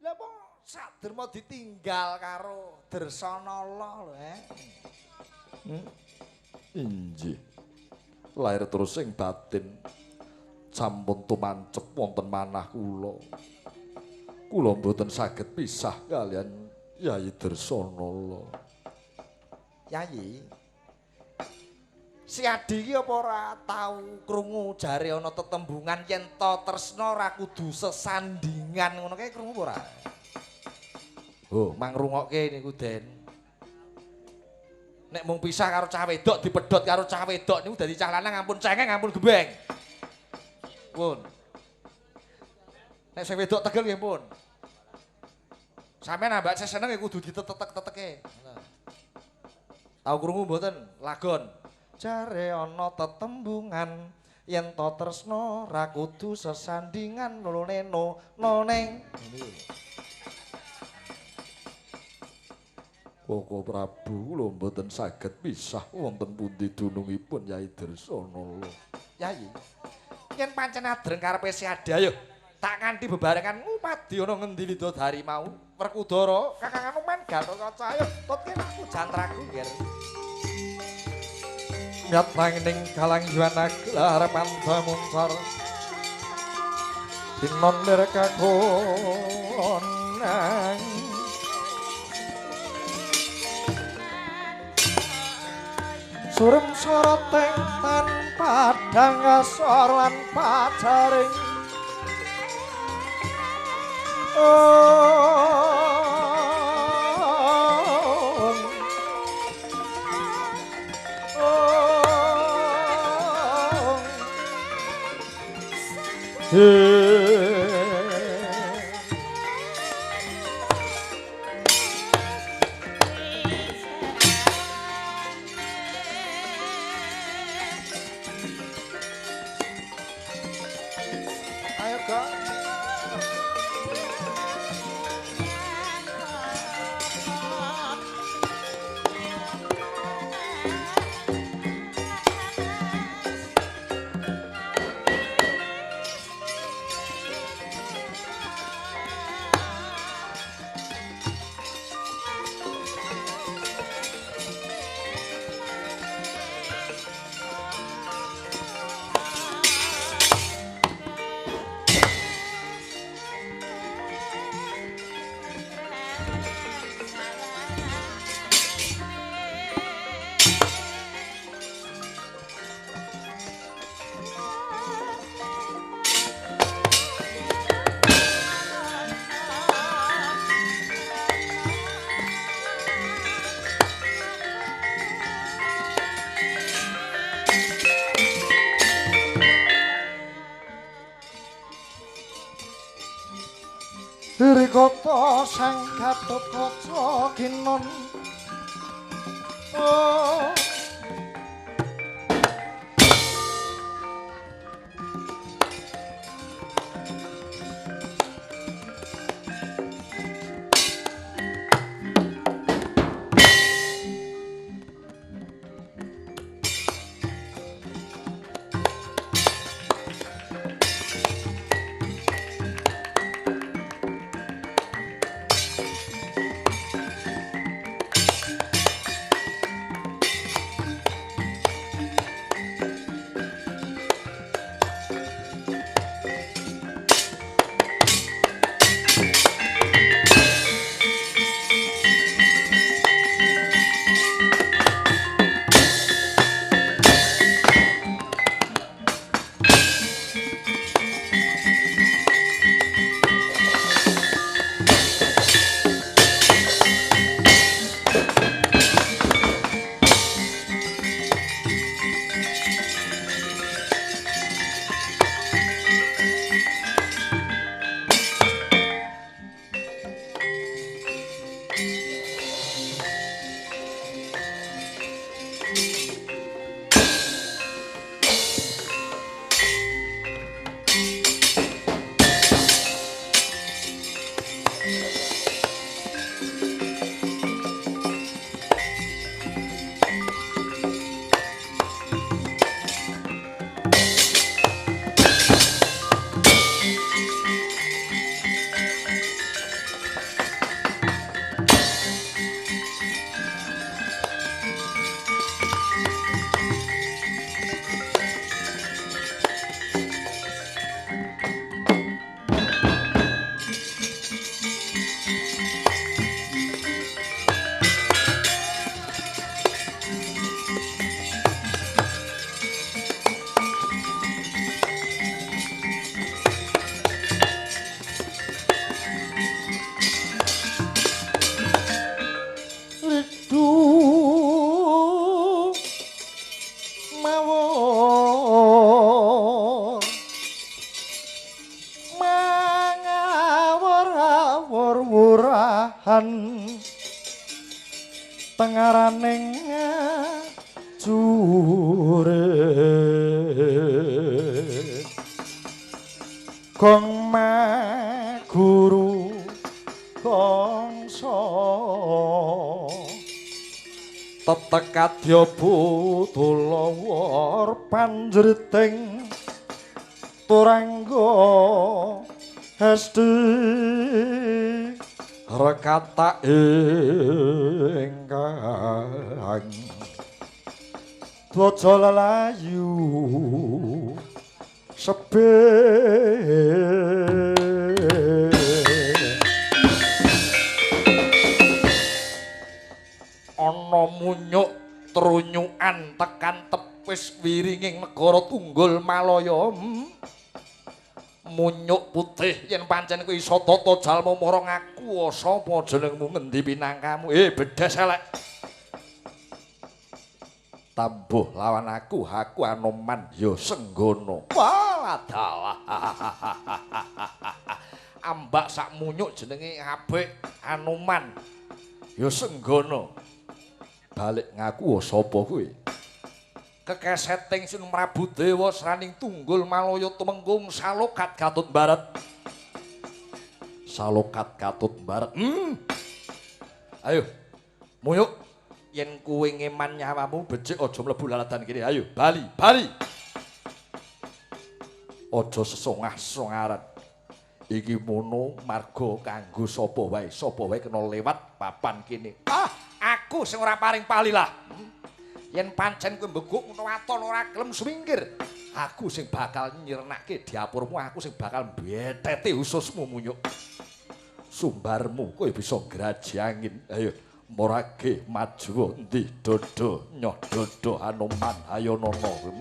Lah apa Saderma ditinggal karo Dersanala lho, Injih. Lair terus ing batin sampun tumancep wonten manah kula. Kula mboten saged pisah kalian Yayi Dersanala. Yayi. Si Adi iki apa ora tau krungu jare ana tetembungan yen to tresna ora kudu sesandingan ngono kae krungu ora? Oh, mangrungokke niku Den. Nek mung pisah karo cah wedok dipedhot karo cah wedok niku dadi cah lanang ampun cengeng ampun gembeng. Pun. Nek sing wedok tegel nggih pun. Sampeyan ambak sing seneng ya kudu ditetek-teteke. Tau krungu mboten lagon. Jare ana tetembungan yen to tresna ra kudu sesandingan noneno noneng. Koko Prabu kula mboten saged pisah wonten pundi dunungipun Yayi Dersanala. Yayi. Yen pancen adreng karepe si Adi ayo tak kanthi bebarengan ngupadi ana ngendi Widodari mau Werkudara Kakang Anoman Gatotkaca ayo tutke aku jantraku nggih. Nyatang ning kalang juwana gelar pantha muncor dinon direkakonang surem soroteng tan padang asor lan pacaring ayo Kak. laraning jurit gong guru kongso tetekadya budulawar panjriting turangga hesti rekata ingkang dwaja lelayu sebe ana munyuk trunyukan tekan tepis wiringing negara tunggul Malaya. Munyuk putih yen pancen kowe iso tata jalma marang aku sapa jenengmu ngendi pinangkamu bedes elek tambuh lawan aku Anoman ya Senggana walah ambak sak munyuk jenenge apik Anoman ya Senggana balik ngaku sapa kowe kekeseting Sinung Prabu Dewa sraning tunggul Malaya tumenggung Salokat Gatut Barat. Salokat Gatut Barat. Ayo, Muyuk, yen kowe ngeman nyawamu becik aja mlebu laladan kene. Ayo, bali. Aja sesongah-songaran. Iki mono marga kanggo sapa wae kena lewat papan kene. Aku sing ora paring palilah. Yen pancen kowe mbeguk ngono waton ora gelem sumingkir, aku sing bakal nyirnake diapurmu, aku sing bakal mbeteti ususmu Munyuk. Sumbarmu kowe bisa graji angin. Ayo morage maju endi dodo nyoh dodo Anoman Hayanana.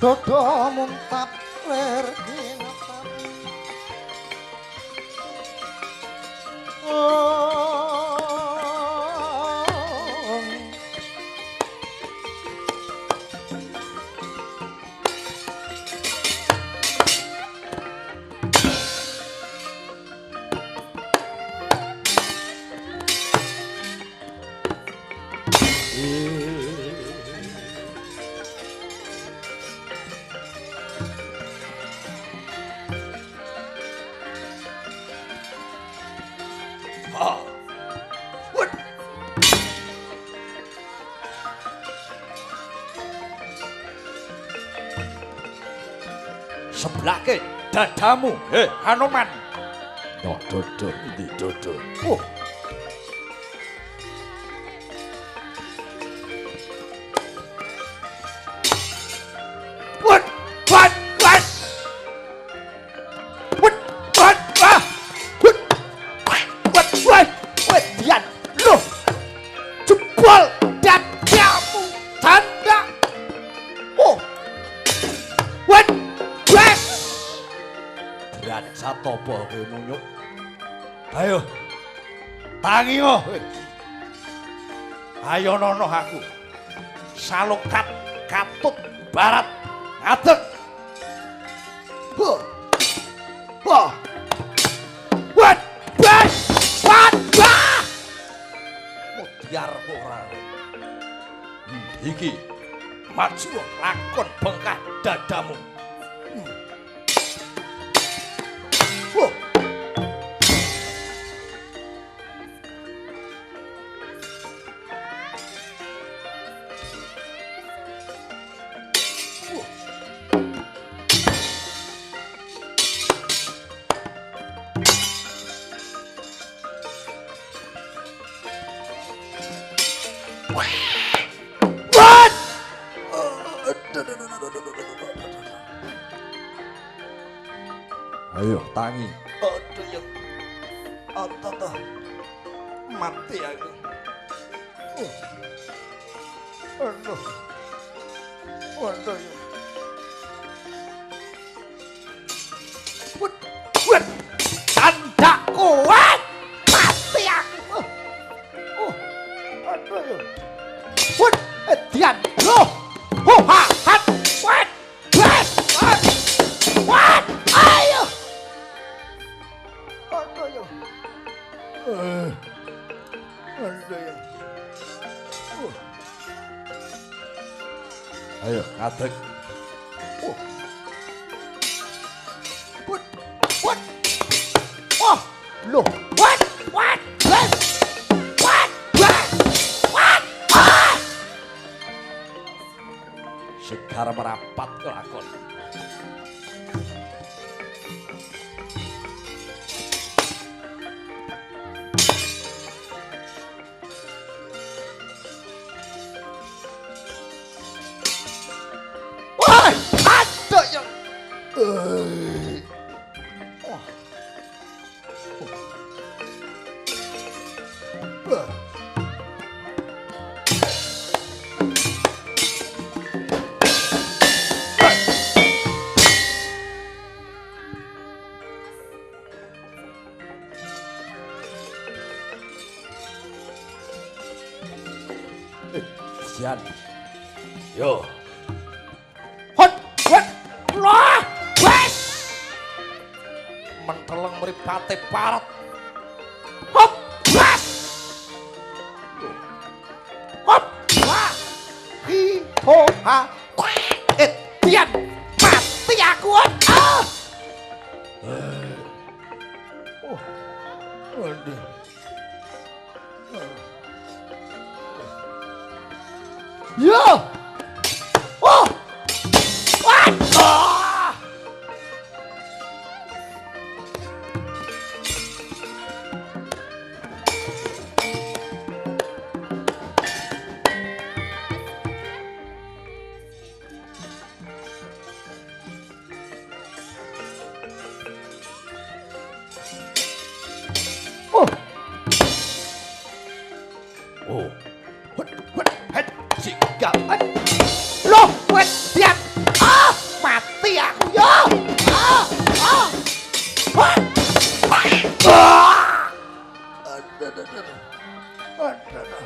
Dodo muntap ler ginatap Sebelake dadamu, Anoman. No dodo, ndi dodo. Satopo kowe Munyuk. Ayo. Tangi kowe. Hayanana aku. Salokat Gatut Barat ngadeg. Mutiar ora. Iki maju lakon bengkah dadamu. Ayo tangi. Aduh ya. Otot. Mati aku. Aduh. Waduh ya. Wet candak kuat mati aku. Aduh. Wet edian loh. Ha hat wet. Wet. Wet. Ayo. Aduh. Aduh. Ayo ngadeg. What? Oh, loh. What? What? What? What? What? What? Ah! Segar merapat kelakon. Wah, ada yang Sian. Yo. Hot, what? Lah, wes. Menteleng mripate parat. Hop, wes. Hop, wah. Hi ho ha. Pian mati aku. Ah. Oh. Aduh. Yo! Oh! What? Ah! Oh! Oh! What? Head! Sikat! Loh! Wet! Diam! Ah! Mati aku yo! Ah! Ah! What? Ah! Aduh.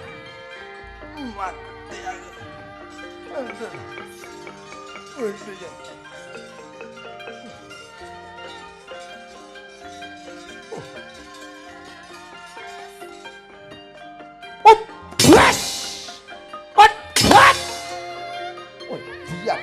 Mati aku. Aduh. Oh! Yes! What? Oh, diam.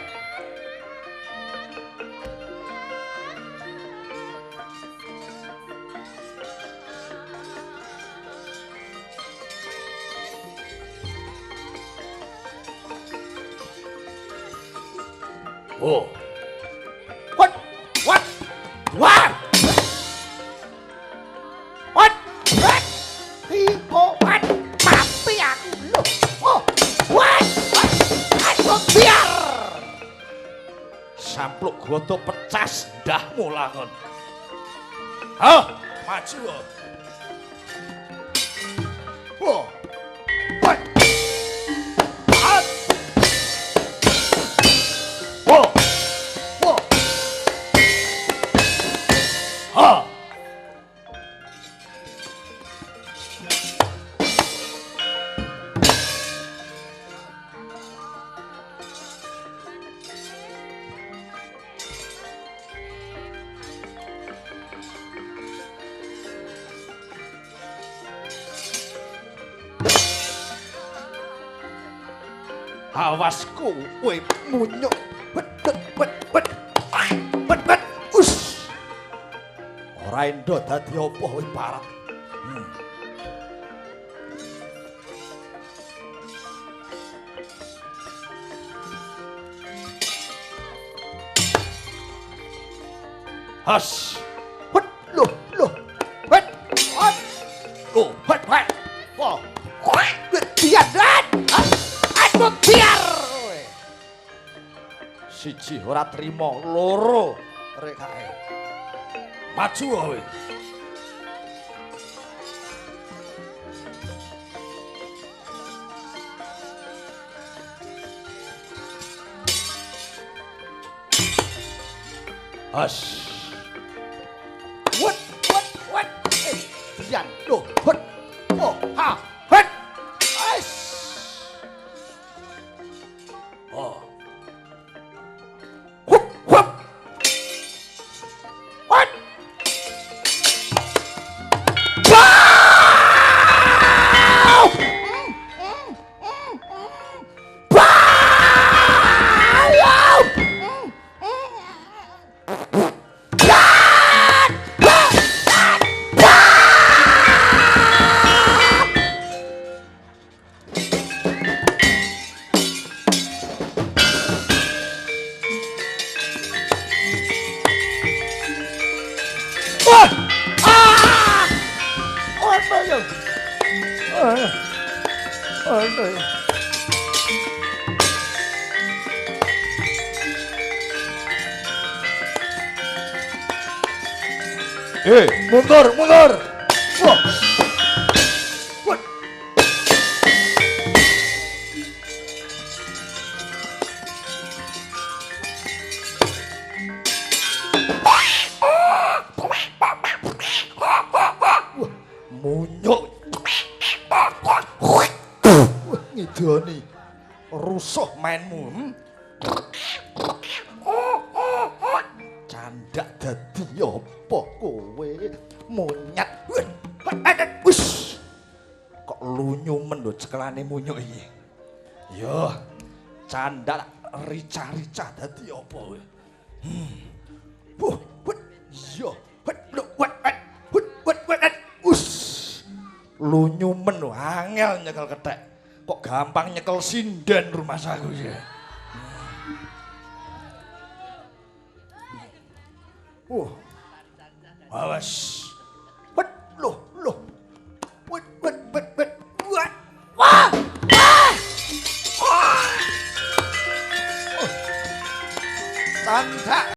Oh. What? What? What? What? What? Hipo, what? Mati aku loh. Oh. What? What? Aku biar. Sampluk goto pecas ndahmu lakon. Hah? Maju. Oh. What? What? Whoa! Whoa! Ha! Awasku, kowe munyuk. Bet. Us. Ora endo dadi apa kowe parat. Has. Hut, loh. Hut. Hut. Oh, hut. Wah. Dian. Aku biar. Siji ora trima, loro rek kae. Maju kowe. Has. dian lho hut oh ha hut wis oh hup hup hut mundur mundur wah wah munyuk ngidoni rusuh mainmu candak dadi apa kowe monyet wis kok lunyu men lho cekelane munyuk iki yo candak rica-rica dadi apa kowe yo lunyu men lho angel nyekel kethek kok gampang nyekel sinden rumah saku ya awas loh wah tanda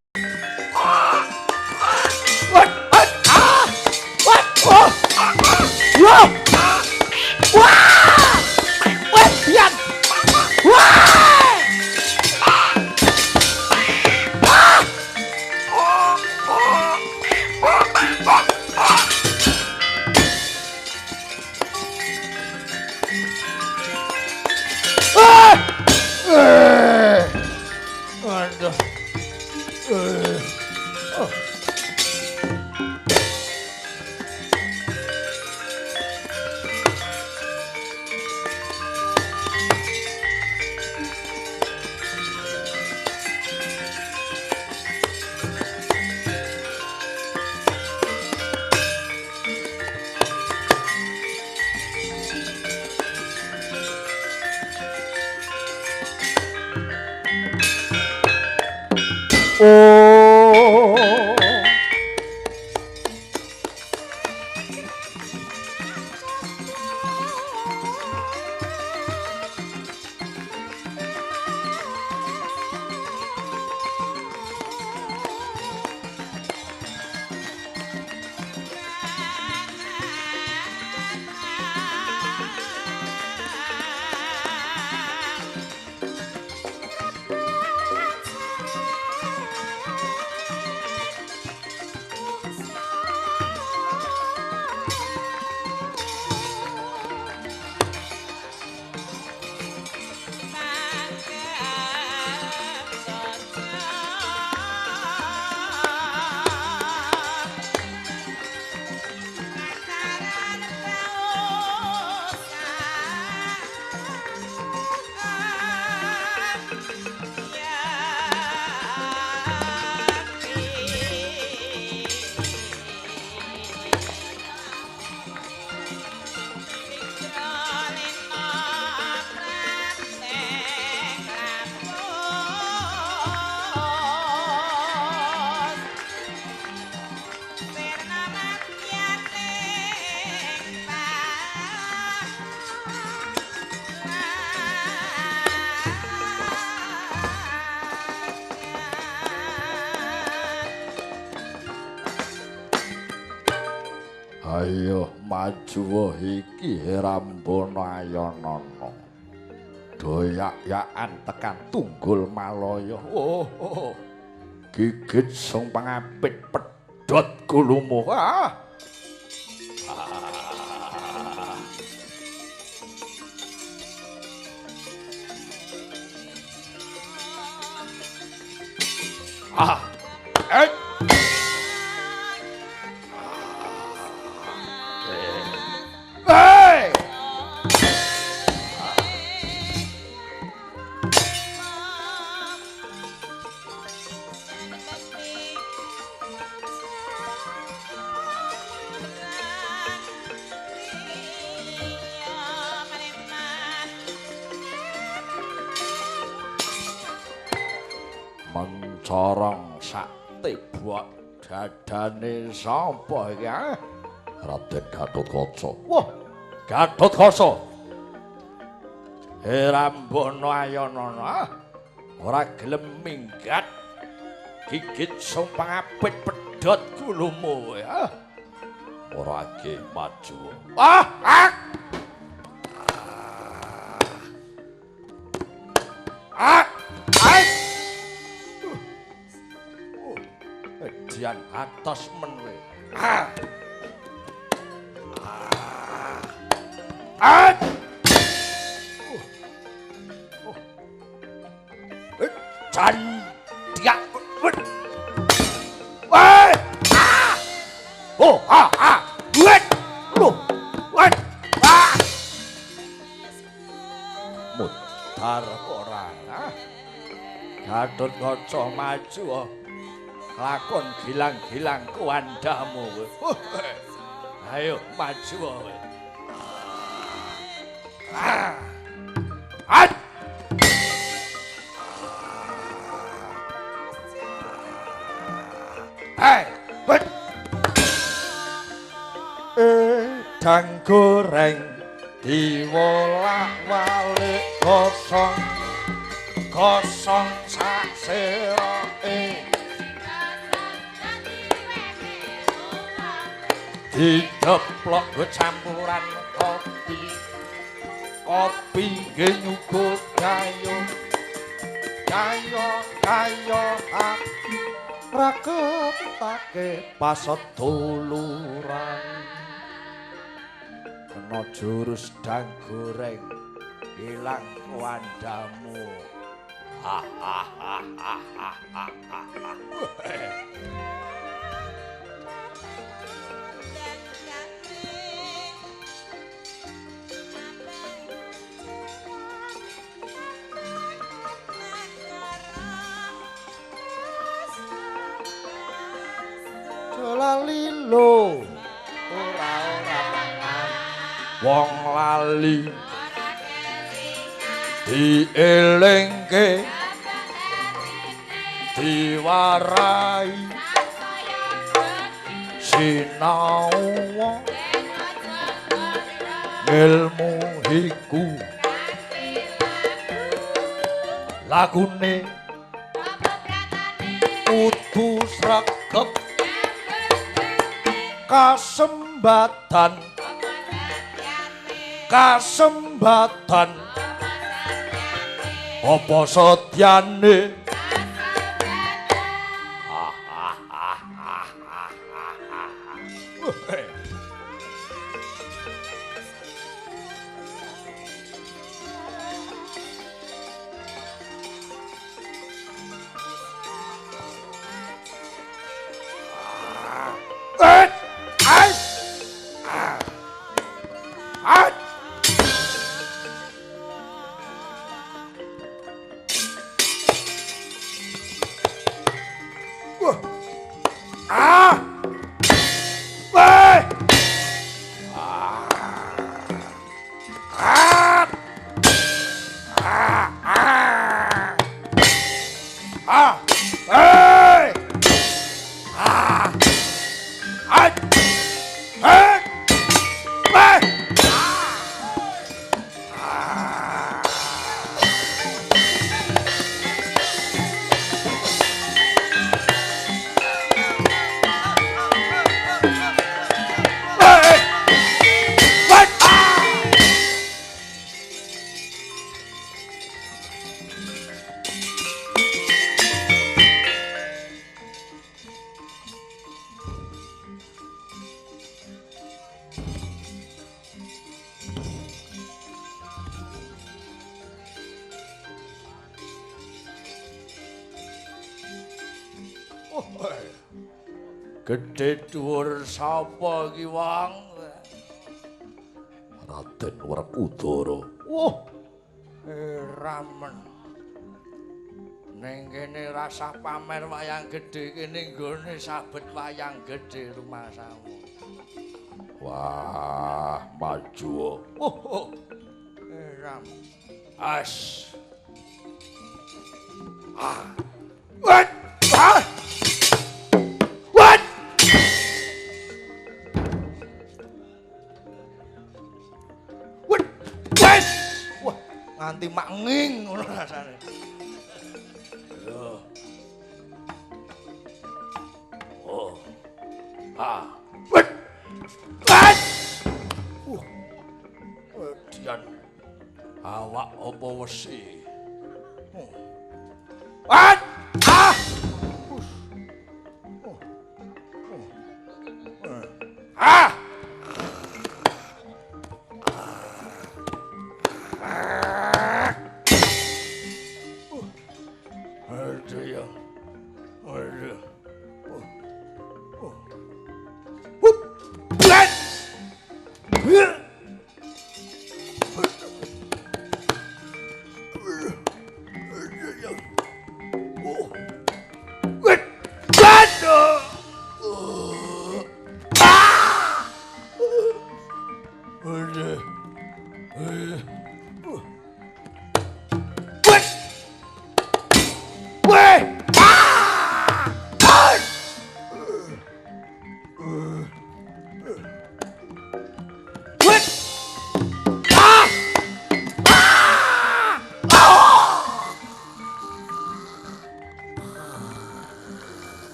Ayo maju iki Herambana Ayanana. Doyak-yakan tekan Tunggul Malaya. Oh. Gigit sing pangapit pedhot gulumu. Ah. Eh. Hey! Mencorong sak tibak dadane sapa iki? Raden Gatotkaca. Wah, Gatotkaca. Rambana Ayanana ora gelem minggat gigit sumpang apit pedhot kulumu ya. Ora ge maju. Ah! Ah! Ah! Ah! Dian atos menwe. Ah! Ah! Jan dia. Wah! Ah! Oh, ah, ah. Wet. Loh. Wet. Ah! Mutar ora. Gatotkaca maju. Lakon gilang-gilang kuandamu. Ayo maju kowe. Ah. Ah. Hai, wet. Dang goreng diwolak-walik kosong. Kosong sak seroke. Dideplok campuran kopi. Kopi nyugut gayo. Gayo raketake pasot duluran. Kena jurus dang goreng ilang kuandamu. Ha ha ha ha ha ha. Lalilo ora mangan wong lali dielingke diwarai sinau ilmu iku lagune kudu sregep kasembatan apa setyane Gedhe dhuwur sapa iki wong? Raden Werkudara. Ramen. Ning kene rasah pamer wayang gedhe kene nggone sabet wayang gedhe rumasamu. Wah, maju. Ram. As. What? What? What? Wes. Wah, nganti mak nging ngono rasane. Yo. Oh. What? What? Dian. Awak apa wesi? What?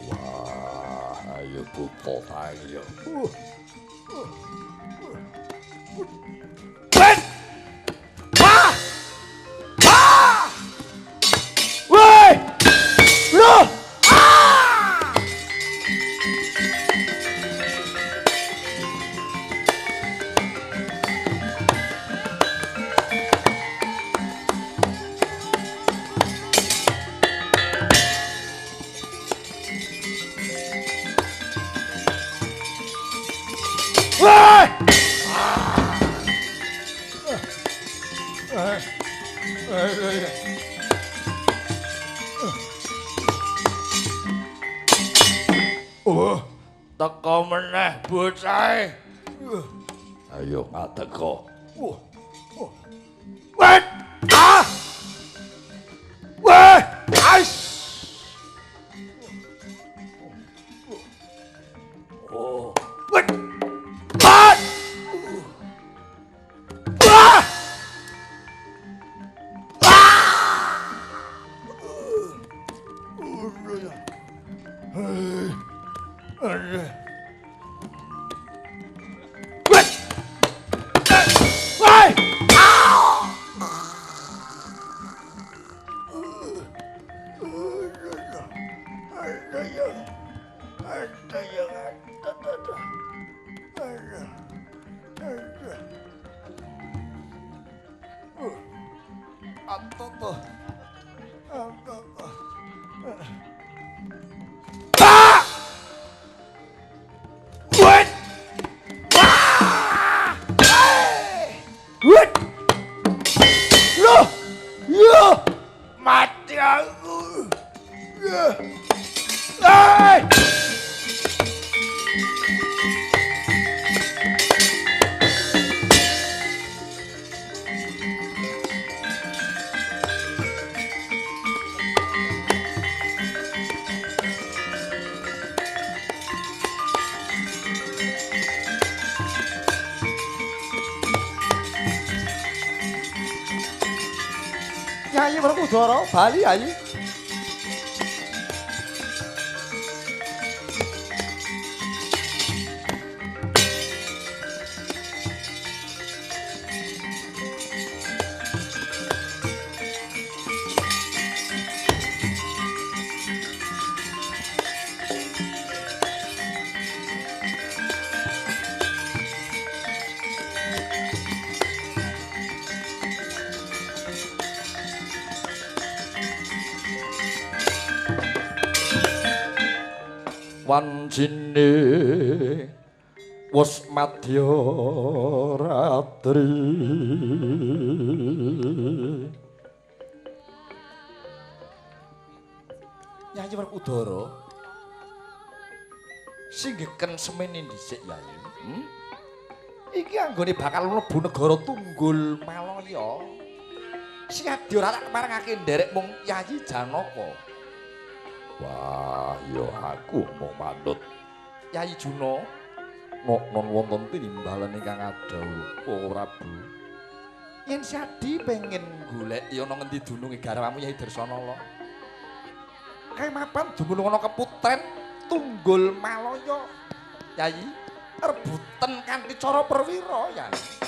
Wah, ayo bupol ayo. Wait! Ah! Ah! Wait! No! Ah! Teko meneh bocah. Ayo ngateko. Wet! Ah! Weh! Ais! Oh. Wet! Wet! Ah! Mati aku. Nyai Werkudara bali ayi. wancine wis madya ratri Nyai Werkudara singgeken semene dhisik Yai. Iki anggone bakal mlebu negara Tunggul Malaya. Siadi ora tak keparengake nderek mung Yayi Janaka. wah ya aku mung manut Yayi Juna non wonten timbalan ingkang adhawuh Prabu yen Siadi pengen golek ya ana ngendi dununge garwamu Yayi Darsanala. Kae mapan dumunung ana keputren Tunggul Malaya. Yayi rebutan kanthi cara perwira Yayi.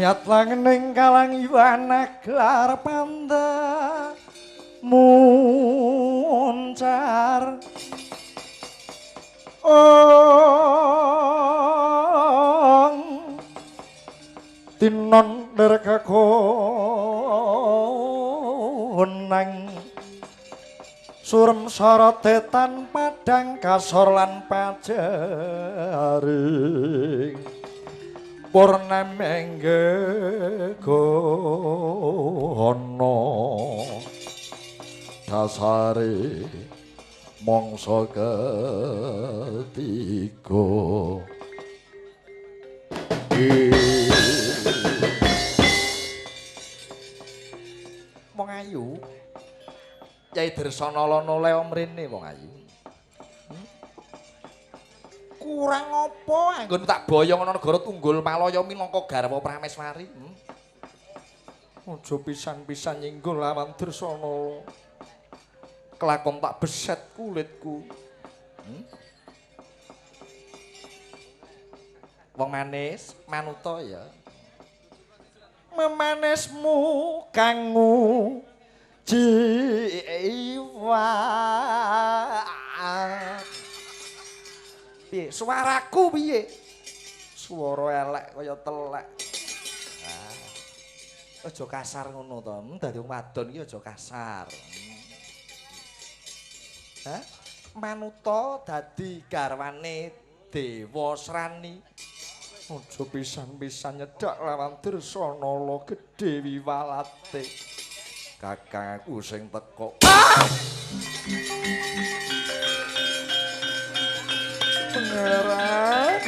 miat langening kalang iwana gelar panda muncar tinon derkakonang surem sorote tan padang kasor lan pajaring purnamengge gono dasare mangsa ketiga Wong ayu Yayi Darsanala noleh mrene wong ayu. Kurang apa anggon tak boyong ana negara Tunggul Malaya minangka garwa Prameswari. Aja pisan-pisan nyinggung lawan Darsanala. Kelakon tak beset kulitku. Wong manis, manuta ya. Memanismu kangmu jiwa. Piye suaraku piye? Swara elek kaya telek. Aja kasar ngono to. Dadi wong wadon iki aja kasar. Hah? Manuta dadi garwane Dewa Srani. Aja pisan-pisan nyedak lawan Darsanala gedhe wiwalate. Kakang aku sing teko. Pangeran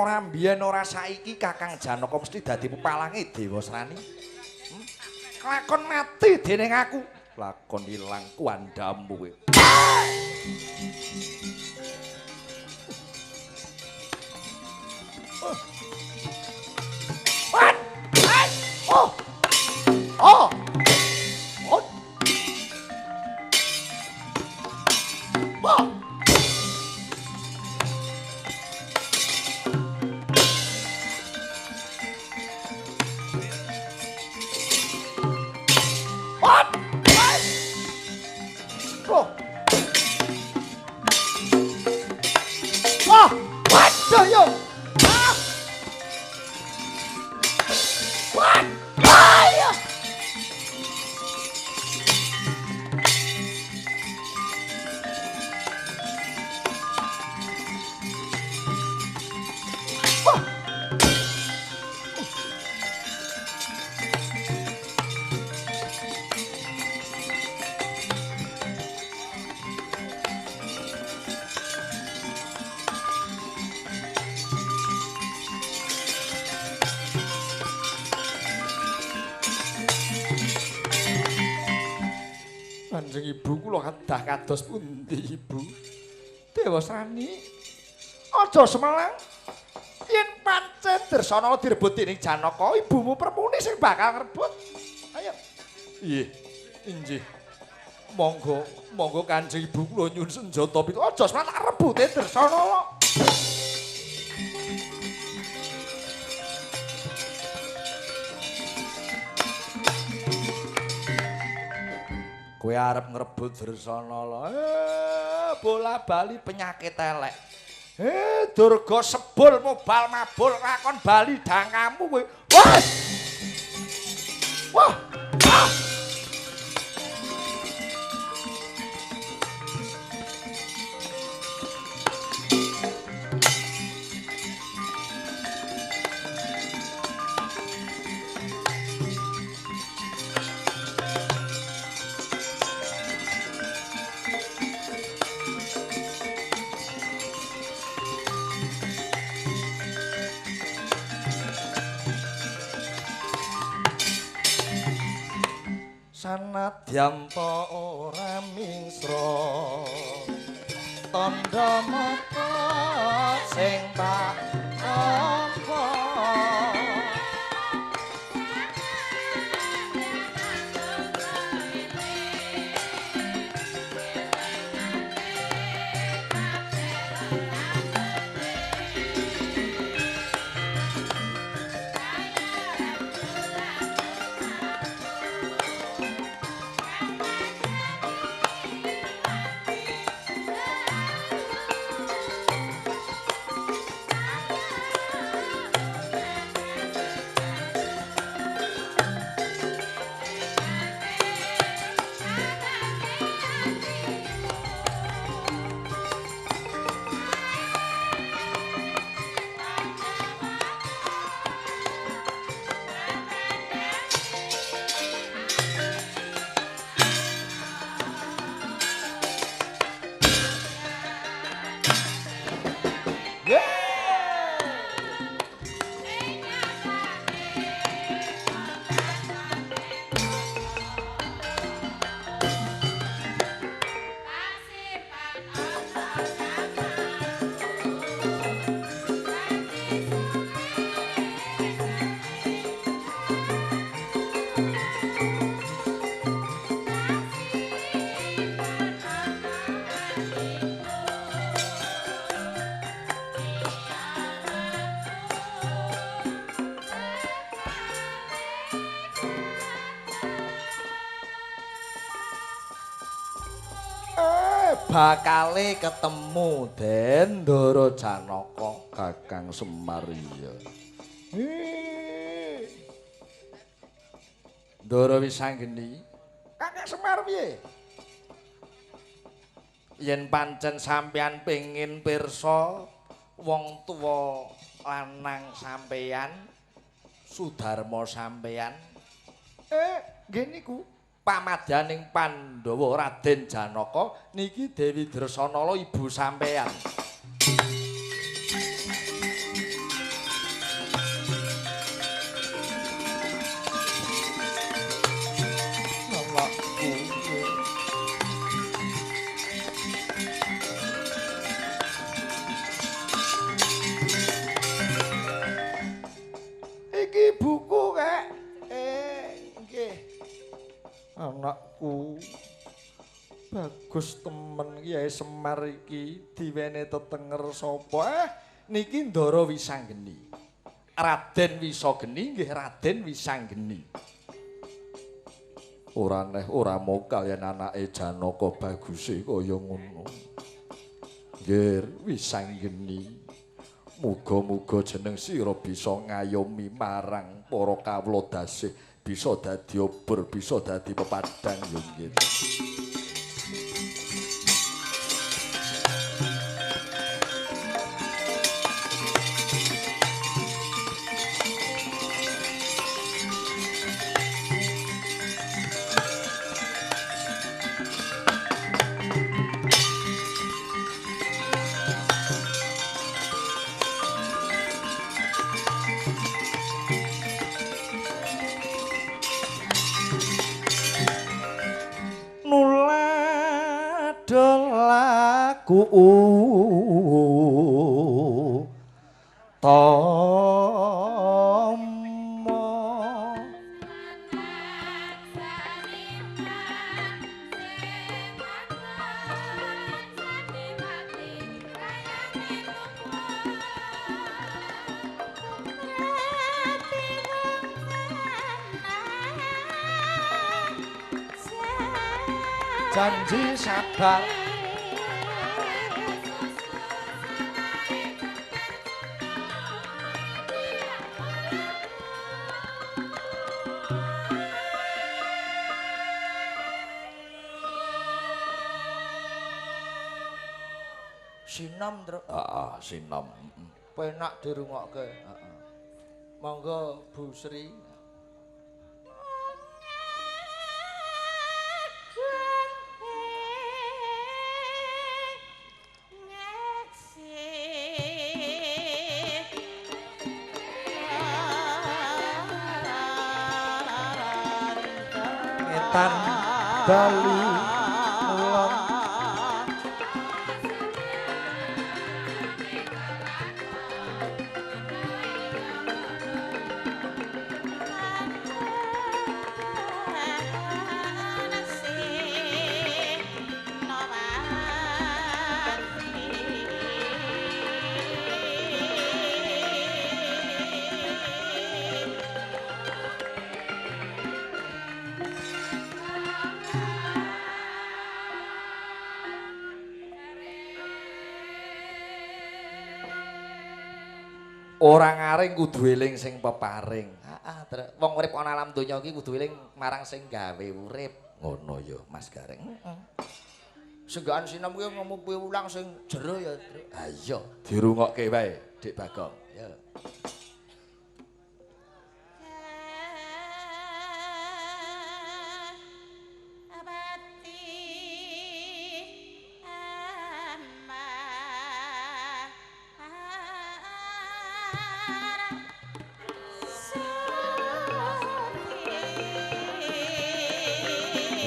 ora mbiyen ora saiki Kakang Janaka mesti dadi pepalange Dewa Srani. Kelakon mati dening aku. lakon ilang kuandamu kowe. Ah, waduh yo. Ah. Waduh yo. Kanjeng Ibu kula kadah kados pundi Ibu? Dewa Srani. Aja semelang. Yen pancen Dresana direbut dening Janaka, ibumu permune sing bakal ngrebut. Ayo. Nggih. Inggih. Monggo, monggo Kanjeng Ibu kula nyuwun senjata pitu. Aja semelang tak rebute Dresana kok. Kowe arep ngrebut Dresana lho. Bola bali penyakit elek. Durga sebul mobal mabul lakon bali dangkamu kowe. Wah! Wah! Ah! Sanadyan ta ora misra tandha mata sing tak apa bakale ketemu Dendra Janaka Kakang Semar iya. Ndara Wisanggeni. Kakang Semar piye? Yen pancen sampeyan pengin pirsa wong tuwa lanang sampeyan, Sudarma sampeyan. Nggih niku pamadyaning Pandhawa Raden Janaka niki Dewi Dresanala ibu sampeyan. Iki buku kek. Nggih. Anakku. Bagus temen Kyai Semar iki diwene tetenger sapa? Niki Ndara Wisanggeni. Raden Wisageni nggih Raden Wisanggeni. Ora neh ora mokal yen anake Janaka baguse kaya ngono. Nggih, wisanggeni. Muga-muga jeneng sira bisa ngayomi marang para kawula dasih, bisa dadi obor, bisa dadi pepadang yo nggih. Nuladolaku tomo janji sabar Sinom, Truk. sinom. Penak dirungokke. Heeh. Monggo Bu Sri. Ngetan dalu mulon Ora ngaring kudu eling sing peparing. Heeh, wong urip ana alam donya iki kudu eling marang sing gawe urip. Ngono ya, Mas Gareng. Senggaan sinam kuwi ngomong piwulang sing jero ya, Truk. Ha iya, dirungokke wae, Dik Bagong. Ya.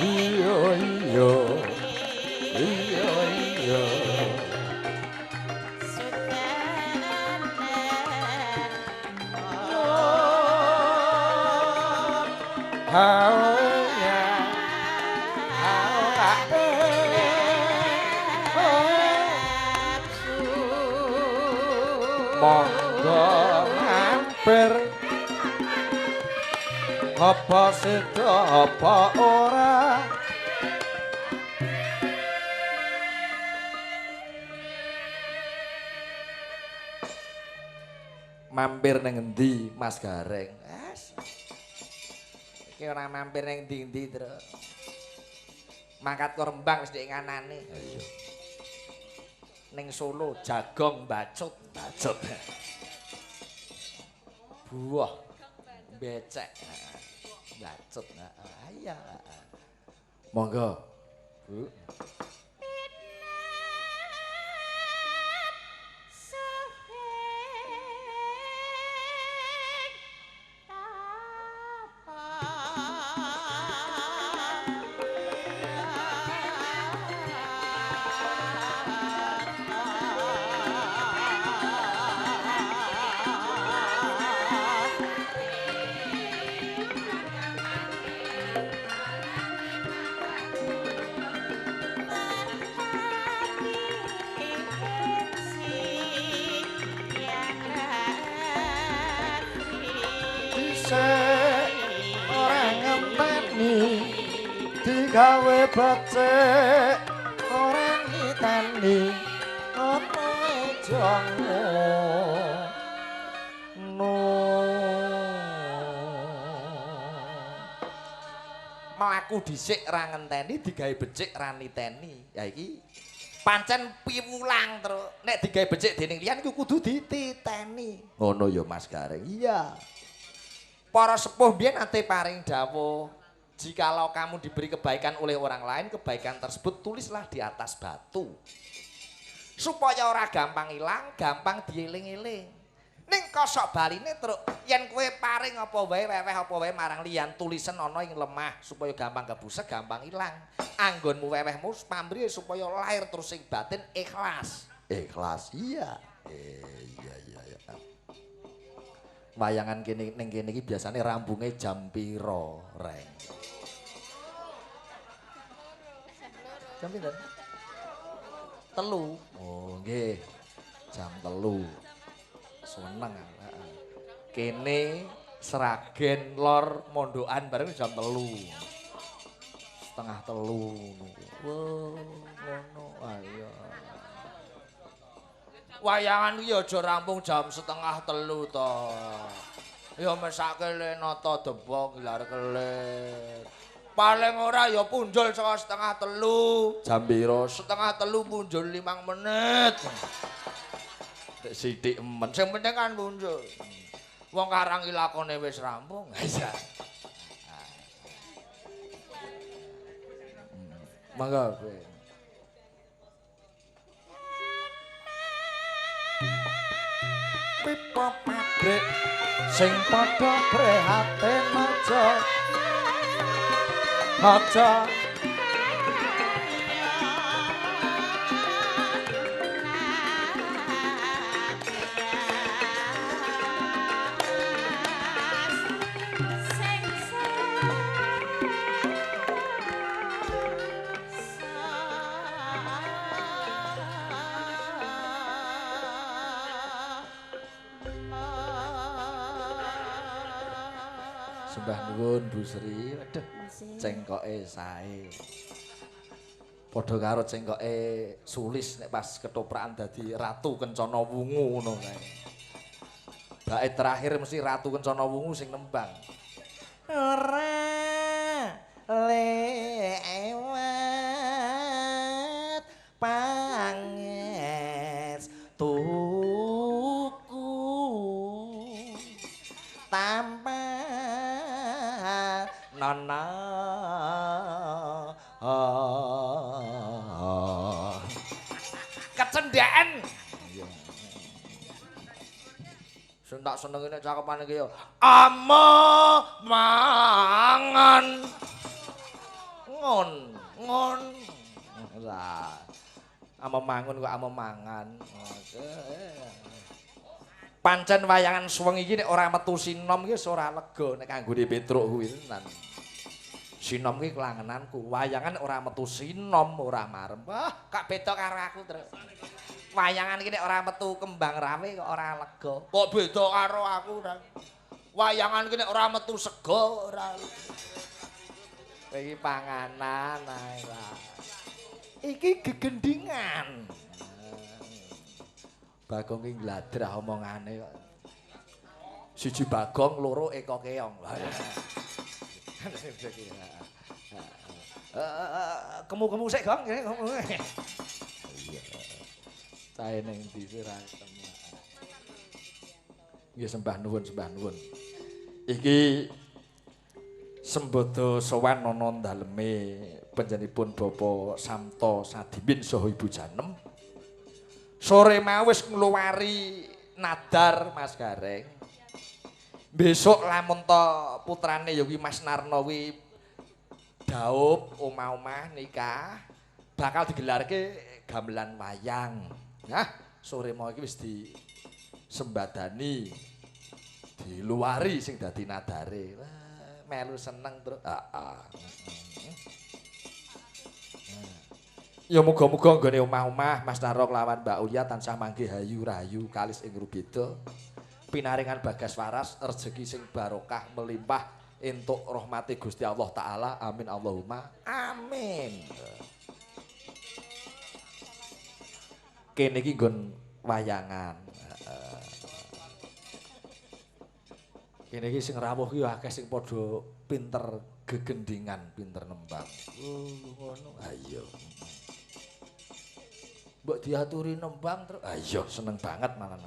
Iya iya. Iya iya. Monggo mampir apa sedo apa ora mampir nang endi Mas Gareng? Iki ora mampir ning ndi-ndi, Truk. Mangkat karo Rembang wis ndek nganane. Iya. Ning Solo Jagong Bacut. Bacut. Buah becek. Bacut. Iya. Monggo, Bu. Ora ngenteni digawe becik ora ngiteni aku dhisik ra ngenteni digawe becik ra niteni. Ya iki pancen piwulang terus. Nek digawe becik dening liyan iku kudu dititeni. Ngono ya Mas Gareng. Iya. Para sepuh biyen ate paring dawuh, jikalau kamu diberi kebaikan oleh orang lain, kebaikan tersebut tulislah di atas batu. Supaya ora gampang ilang, gampang dieling-eling. Ning kosok baline terus yen kowe paring apa wae weweh apa wae marang liyan tulisen ana ing lemah supaya gampang kebusek, gampang ilang. Anggonmu wewehmu pamrih supaya lahir terus ing batin ikhlas. Ikhlas. Iya. Iya iya iya. Wayangan kene ning kene iki biasane rambunge jam pira, Reng? Jam pira? 3. Oh, nggih. Jam 3. Seneng heeh. Kene Sragen Lor mondokan bareng jam 3. Setengah 3 niku. Wow, ngono. Ayo. Wayangan iki aja rampung jam 2:30 to. Ya mesake le nata debok gelar kelit. Paling ora ya punjul saka 2:30. Jam pira? 2:30 punjul 5 menit. Sithik men. Sing penting kan punjul. Wong karang iki lakone wis rampung. Iya. Mangga kowe. Pipa pabrik sing padha prihatin aja. Aja. Sembah nuwun Bu Sri. Waduh, cengkoke sae. Padha karo cengkoke Sulis nek pas ketoprakan dadi Ratu Kencana Wungu ngono kae. Bait terakhir mesti Ratu Kencana Wungu sing nembang. Ora lewat panges tuku tanpa nana kecendaan. Sing tak senengi nek cakepane iki ya ama mangan. Ngon. Lah. Ama mangun kok ama mangan. Pancen wayangan suweng iki nek ora metu sinom iki wis ora lega nek kanggone Petruk kuwi tenan. Sinom ki kelangenanku. Wayangan ora metu sinom ora marem. Wah, kak beda karo aku terus. Wayangan iki nek ora metu kembang rawe kok ora lega. Kok beda karo aku, Rang. Wayangan iki nek ora metu sego ora. Iki panganan ae, Pak. Iki gegendingan. Bagong ki gladrah omongane kok. Siji Bagong, loro Eko Keong. Kemu-kemu sik, Gong. Iya. Cahe ning ndi sih ra ketemu. Nggih sembah nuwun, sembah nuwun. Iki sembodo sowan ana daleme panjenenganipun Bapak Samto Sadimin saha Ibu Janem. Sore mau wis ngluwari nadar Mas Gareng. Besok lamun to putrane ya kuwi Mas Narno kuwi daup omah-omah nikah bakal digelarke gamelan wayang. Nah, sore mau iki wis disembadani diluwari sing dadi nadare. Wah, melu seneng terus. Ya muga-muga nggone omah-omah Mas Narno lawan Mbak Ulia tansah manggih hayu rahayu kalis ing rubeda. Pinaringan bagas waras, rezeki sing barokah melimpah entuk rahmati Gusti Allah Ta'ala. Amin Allahumma amin. Kene iki nggon wayangan. Kene iki sing rawuh ki akeh sing padha pinter gegendingan pinter nembang. Oh, ngono. Ayo. Mbok diaturi nembang terus. Ayo, seneng banget malah.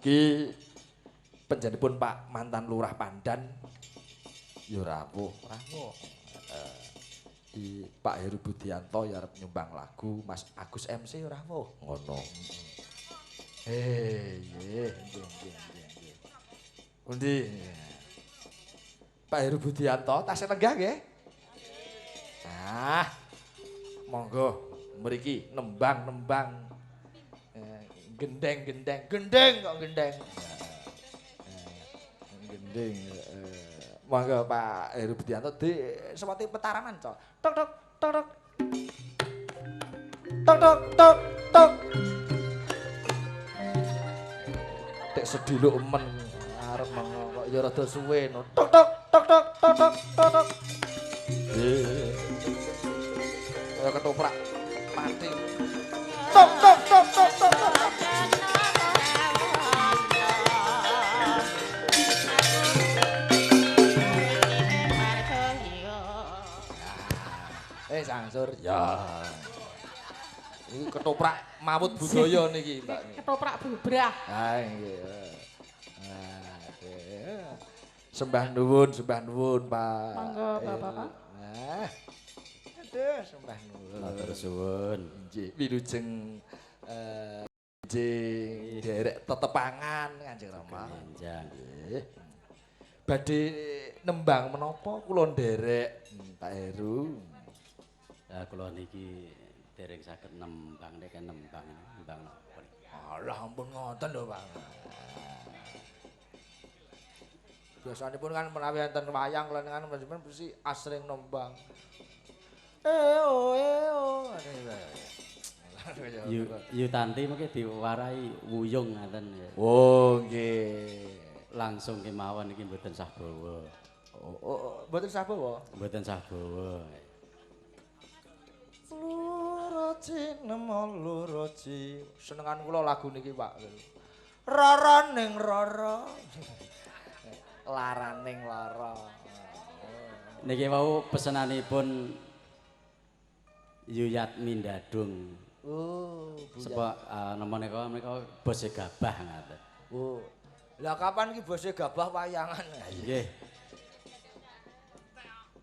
Ki penjanipun Pak mantan Lurah Pandan. Ya rawuh, rawuh. Pak Heru Budianto ya arep nyumbang lagu, Mas Agus MC ya rawuh. Ngono. Nggih. Pundi? Pak Heru Budianto tasih lenggah nggih? Nah, monggo mriki nembang-nembang. Gendeng kok gendeng. Gendeng. Monggo Pak Heru Budianto di sewati petaraman, Cok. Tok tok tok tok. Tok tok tok tok. Tek sediluk men arep kok ya rada suwe no. Tok tok tok tok tok tok tok tok. Kaya ketoprak mati. Tok tok tok tok tok tok. Sangsur. Ya. Iki ketoprak mawut budaya niki, Mbak. Ketoprak bubrah. Ha nggih. Sembah nuwun, Pak. Monggo, Bapak. Nah. Aduh, sembah nuwun. Matur suwun. Nggih, wilujeng derek tetepangan Kanjeng Rama. Nggih. Badhe nembang menapa kula nderek Pak Heru. Lah kula niki dereng saged nembang nek nembang napa. Alah ampun ngoten lho, Pak. Biasanipun kan menawi enten wayang lenengan panjenengan mesti asring nembang. Eo. Yu Tanti mengke diwarai wuyung ngaten ya. Oh, nggih. Langsung kemawon iki mboten sah bawa. Oh, mboten sah bawa. Mboten sah bawa. Luroci nemo luroci. Senengan kula lagu niki, Pak. Rara ning rara. Laraning lara. Niki wau pesenanipun Yuyat Mindadung. Oh, Sebab nama menika bose gabah ngaten. Oh. Lah kapan iki bose gabah wayangan? Nggih.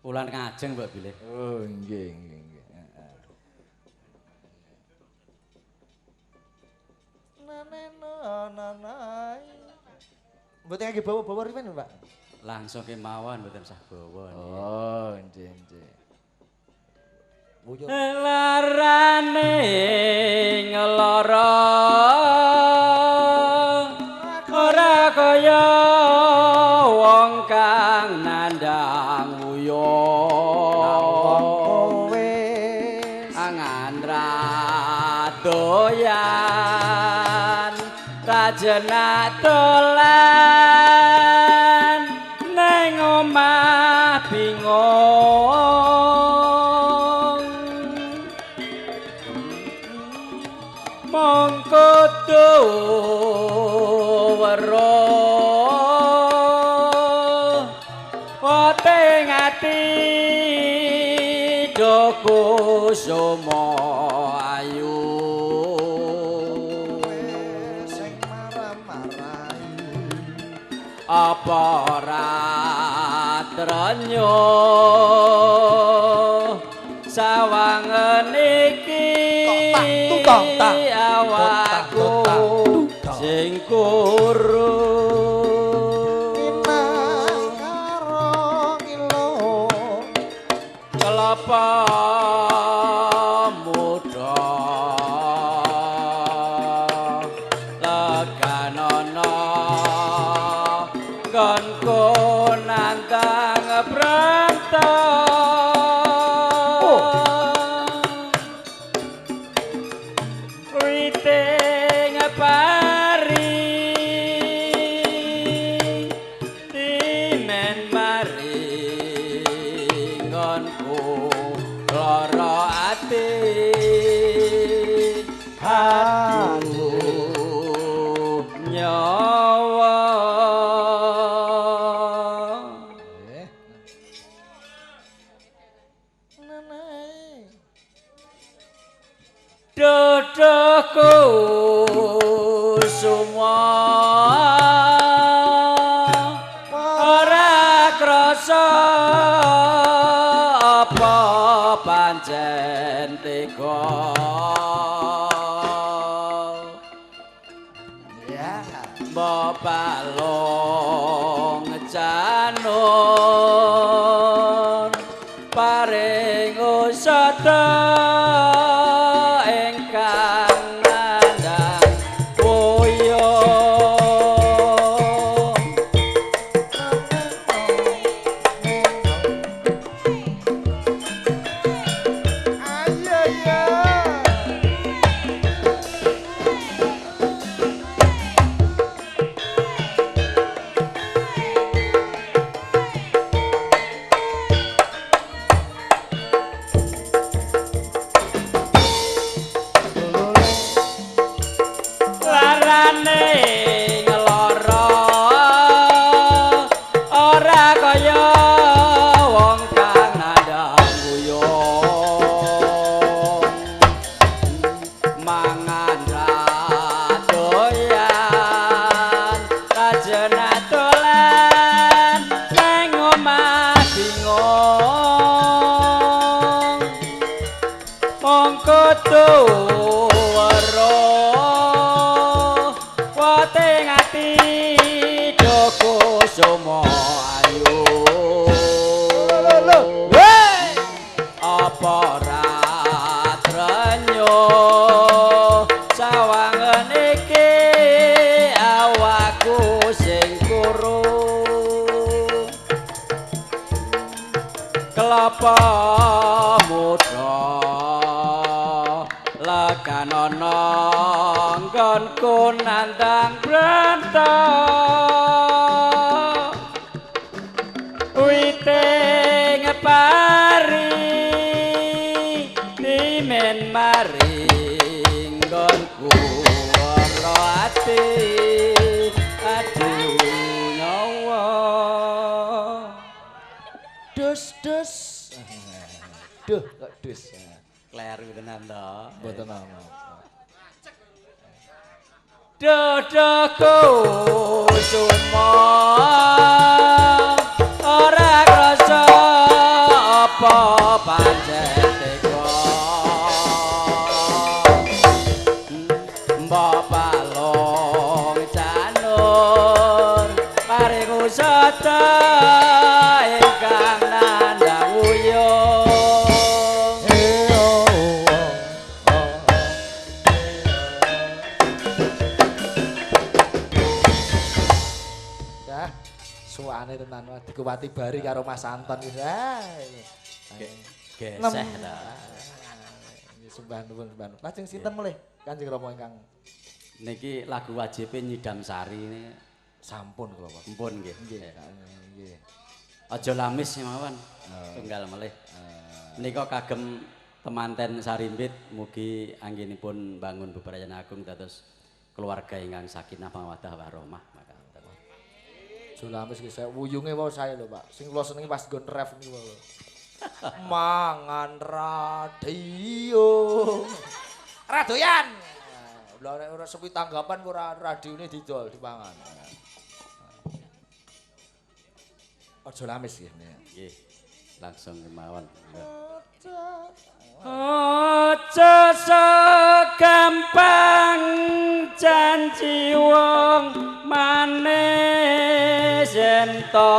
Wulan ngajeng Mbak Bilih. Oh, nggih. Nanai. Mboten nggih bawa-bawa rimen, Pak? Langsung kemawon mboten sah bawa. Oh, nggih. Wuyung. Larane ngeloro ora kaya wong kang nandang wuyung angan doyan rajena dolan neng omah bingung mongko tuwero ote ngati doko somo ayu Sing marah-marahi apa ora trenyo sawangen iki awakku sing kuru karo ngilo kelapa muda leganono konku nantang brantas Riting pari kusuma ora krasa apa pancen tega Ya. mbok balong janur paring usada ingkang nandhang puyung Ayo ya. larane ngeloro ora kaya wong kang nandhang guyung mangan ra doyan kajena dolan nang omah bingung mongko tuwara wate ngati doko somo ayu apa ra trenyo sawangen iki awakku sing kuru kelapa muda lekanono nggonku nandang branta wite ngepari dimen maring nggonku ora ati aduh nyawa Dus. Duh, kok dus. kleru tenan to Mboten apa. Dodoku sumo ora krasa apa pancen tega mbok balong janur paring usada ingkang nandhang uyung Ya, suwane tenan wae dikuwati bari karo Mas Anton wis. geseh ta Sembah nuwun. Lajeng sinten melih Kanjeng Rama ingkang niki lagu wajib Nyidam Sari ini sampun kula Pak. mpun nggih. Nggih. Aja lamis mawon. Tunggal melih. Menika kagem temanten Sarimbit mugi anggenipun bangun bebrayan agung dados keluarga ingkang sakinah mawaddah warahmah. Julamis ki saya wuyunge wae saya lho Pak. Sing kula senengi pas nggon ref niku lho. Mangan radio. Radoyan. Lah nek ora sepi tanggapan ora radione didol dipangan. Aja lamis nggih. Nggih. Langsung kemawon. Aja gampang janji wong manis ento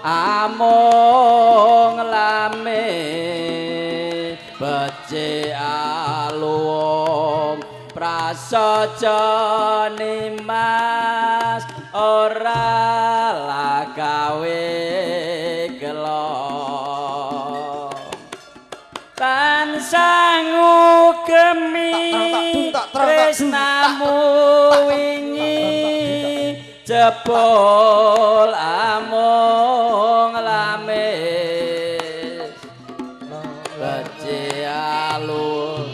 amung lame bece alung prasaja nimas ora lagawe gelo tansah ngugemi tresnamu wingi jebol amung lamis beci alun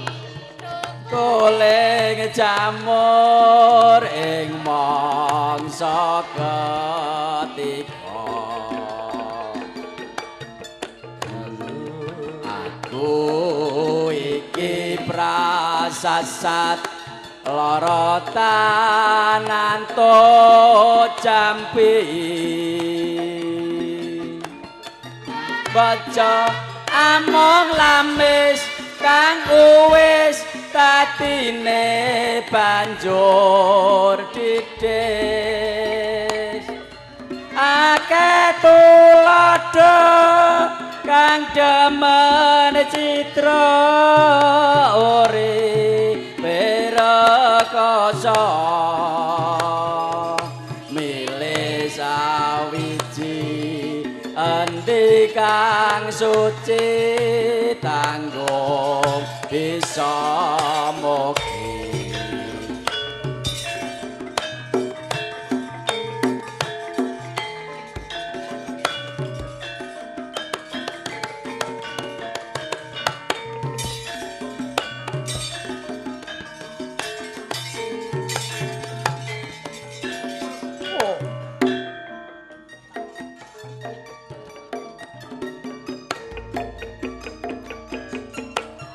koleng jamur ing mangsa ketika aku iki prasasat lara tananto jampi baca among lamis kang uwis tatine banjur didis akeh tuladha kang demen citra uripe rekoso milih sawiji endi kang suci tanggung bisa mugi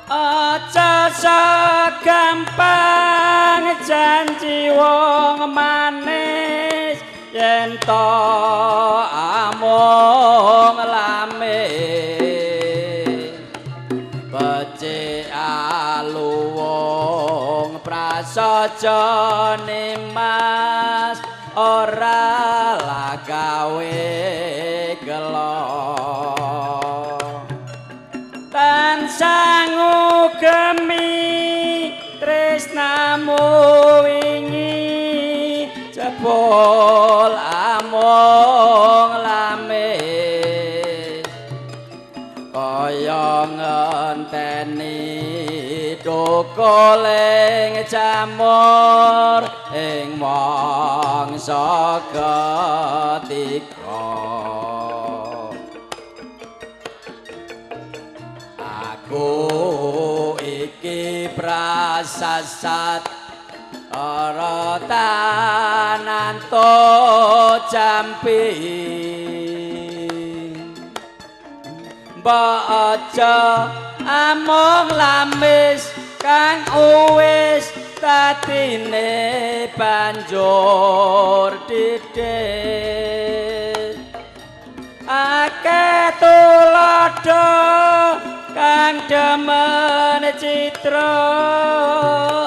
aja sagampang janji wong manis yen to amung lamis becik aluwung prasaja nimas ora lagawe gelo tansah ngugemi tresnamu wingi jebul amung lamis kaya ngenteni thukuling jamur ing mangsa ketiga aku iki prasasat ora tananto jampi mbok aja amung lamis kang uwis tatine banjur didis akeh tuladha kang demen citra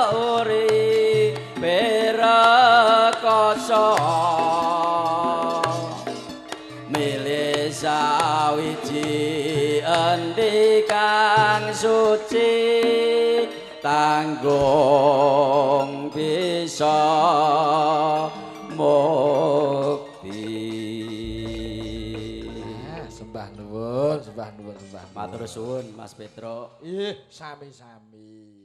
uripe rekoso milih sawiji endi kang suci tanggung bisa mukti Sembah nuwun, sembah nuwun, sembah nuwun. matur suwun Mas Petro Ih, sami-sami.